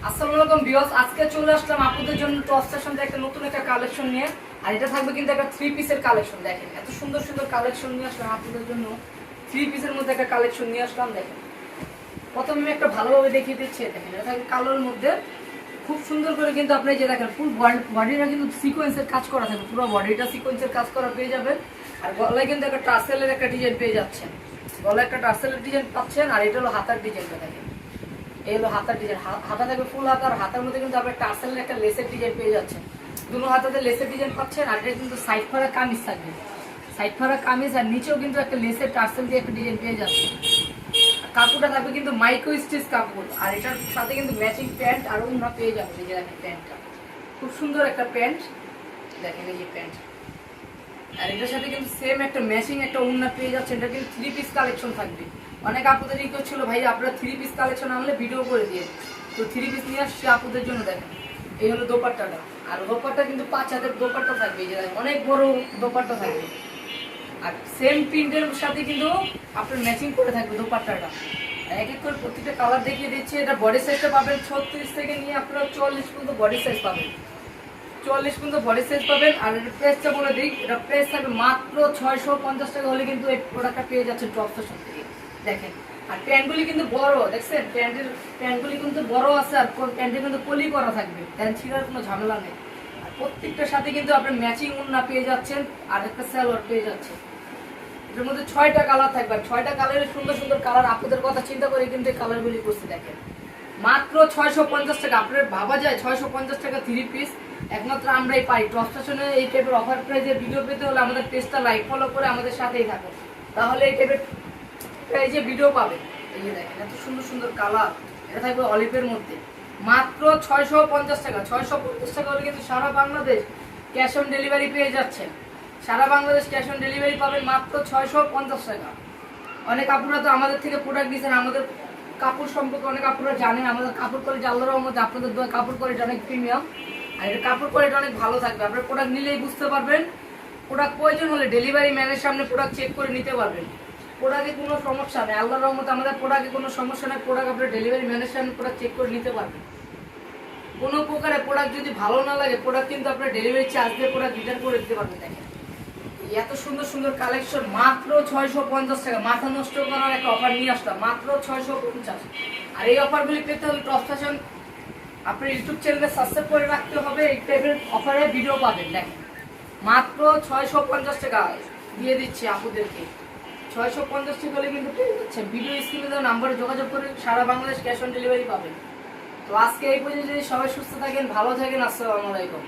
আসসালামু আলাইকুম ভিউয়ার্স, আজকে চলে আসলাম আপনাদের জন্য টপ ফ্যাশন থেকে একটা নতুন একটা কালেকশন নিয়ে। আর এটা থাকবে কিন্তু একটা থ্রি পিসের কালেকশন। দেখেন এত সুন্দর সুন্দর কালেকশন নিয়ে আসলাম আপনাদের জন্য। থ্রি পিসের মধ্যে একটা কালেকশন নিয়ে আসলাম। দেখেন প্রথমে আমি একটা ভালোভাবে দেখিয়ে দিচ্ছি। দেখেন এটা থাকবে কালোর মধ্যে, খুব সুন্দর করে কিন্তু আপনি যে দেখেন ফুল বডিটা কিন্তু সিকোয়েন্সের কাজ করা থাকবে, পুরো বডিটা সিকোয়েন্সের কাজ করা পেয়ে যাবেন। আর গলায় কিন্তু একটা টার্সেলের একটা ডিজাইন পেয়ে যাচ্ছেন, গলায় একটা টার্সেলের ডিজাইন পাচ্ছেন। আর এটা হলো হাতার ডিজাইনটা। দেখেন এই হলো হাতার ডিজাইন, হাতা থাকবে ফুল হাতা। আর হাতার মধ্যে কিন্তু আপনার টার্সেলের একটা লেসের ডিজাইন পেয়ে যাচ্ছেন, দুটো হাতাতে লেসের ডিজাইন পাচ্ছেন। আর এটা কিন্তু সাইড ফাড়া কামিজ থাকবে, সাইড ফাড়া কামিজ। আর নিচেও কিন্তু একটা লেসের টার্সেল দিয়ে একটা ডিজাইন পেয়ে যাচ্ছে। কাপড়টা থাকবে কিন্তু মাইক্রো স্টিচ কাপড়। আর এটার সাথে কিন্তু ম্যাচিং প্যান্ট আর ওড়না পেয়ে যাবে। এই যে দেখেন প্যান্টটা খুব সুন্দর একটা প্যান্ট। দেখেন এই যে প্যান্ট, আর এটার সাথে কিন্তু সেম একটা ম্যাচিং একটা ওড়না পেয়ে যাচ্ছে। এটা কিন্তু থ্রি পিস কালেকশন থাকবে। অনেক আপুদের রিকোয়েস্ট ছিল ভাই আপনারা থ্রি পিস কালেকশন আনলে ভিডিও করে দিয়ে, তো থ্রি পিস নিয়ে আসছি আপুদের জন্য। দেখেন এই হলো দোপাট্টাটা। আর দোপাট্টা কিন্তু 5 হাতের দোপাট্টা থাকবে, এই যে দেখেন অনেক বড় দোপাট্টা থাকবে। আর সেম প্রিন্টের সাথে কিন্তু আপনার ম্যাচিং করে থাকবে দোপাট্টাটা। এক এক করে প্রত্যেকটা কালার দেখিয়ে দিচ্ছি। এটা বডি সাইজটা পাবেন 36 থেকে নিয়ে আপনারা 44 পর্যন্ত বডি সাইজ পাবেন, 44 পর্যন্ত বডি সাইজ পাবেন। আর এর প্রাইসটা বলে দিই, এটা প্রাইস থাকবে মাত্র 650 টাকা হলে কিন্তু এই প্রোডাক্টটা পেয়ে যাচ্ছেন টপ ফ্যাশন থেকে। দেখেন আর প্যান্টগুলি কিন্তু বড়, দেখছেন প্যান্টগুলি কিন্তু বড় আছে। আর প্যান্টে কিন্তু কলি করা থাকবে, প্যান্ট ছিঁড়ার কোনো ঝামেলা নেই। আর প্রত্যেকটার সাথে কিন্তু আপনার ম্যাচিং ওড়না পেয়ে যাচ্ছেন আর একটা সালোয়ার পেয়ে যাচ্ছেন। এটার মধ্যে 6টা কালার থাকবে, আর 6টা কালারের সুন্দর সুন্দর কালার। আপনাদের কথা চিন্তা করে কিন্তু এই কালারগুলি করছি। দেখেন মাত্র 650 টাকা। আপনার ভাবা যায় 650 টাকা থ্রি পিস একমাত্র আমরাই পাই টপ ফ্যাশনে। এই টাইপের অফার প্রাইজে ভিডিও পেতে হলে আমাদের পেজটা লাইক ফলো করে আমাদের সাথেই থাকুন, তাহলে এই টাইপের প্রাইজে ভিডিও পাবেন। এই যে দেখেন এত সুন্দর সুন্দর কালার। এটা থাকবে অলিভের মধ্যে, মাত্র 650 টাকা। 650 টাকা হলে কিন্তু সারা বাংলাদেশ ক্যাশ অন ডেলিভারি পেয়ে যাচ্ছেন। সারা বাংলাদেশ ক্যাশ অন ডেলিভারি পাবেন মাত্র 650 টাকা। অনেক আপুরা তো আমাদের থেকে প্রোডাক্ট দিয়েছেন, আমাদের কাপড় সম্পর্কে অনেক আপুরা জানেন। আমাদের কাপড় কোয়ালিটি আল্লাহর রহমতে আপনাদের দোয়া কাপড় কোয়ালিটি অনেক প্রিমিয়াম। আর এটা কাপড় কোয়ালিটি অনেক ভালো থাকবে। আপনার প্রোডাক্ট নিলেই বুঝতে পারবেন। প্রোডাক্ট প্রয়োজন হলে ডেলিভারি ম্যানের সামনে প্রোডাক্ট চেক করে নিতে পারবেন। প্রোডাক্টে কোনো সমস্যা নেই, আল্লাহর রহমতে আমাদের প্রোডাক্টে কোনো সমস্যা নেই। প্রোডাক্ট আপনার ডেলিভারি ম্যানের সামনে প্রোডাক্ট চেক করে নিতে পারবেন। কোনো প্রকারে প্রোডাক্ট যদি ভালো না লাগে প্রোডাক্ট কিন্তু আপনার ডেলিভারি চার্জ দিয়ে প্রোডাক্ট রিটার্ন করে দিতে পারবেন। দেখেন এত সুন্দর সুন্দর কালেকশন মাত্র 650 টাকা। মাথা নষ্ট করার একটা অফার নিয়ে আসলাম মাত্র 650। আর এই অফারগুলি পেতে হলে টপ ফ্যাশন আপনার ইউটিউব চ্যানেলে সাবস্ক্রাইব করে রাখতে হবে, এই টাইপের অফারে ভিডিও পাবেন। দেখেন মাত্র 650 টাকা দিয়ে দিচ্ছি আপুদেরকে। 650 টাকা হলে কিন্তু পেয়ে যাচ্ছে। ভিডিও স্ক্রিনে দেওয়া নাম্বারে যোগাযোগ করে সারা বাংলাদেশ ক্যাশ অন ডেলিভারি পাবেন। তো আজকে এই পর্যন্ত, সবাই সুস্থ থাকেন, ভালো থাকেন। আসসালামু আলাইকুম।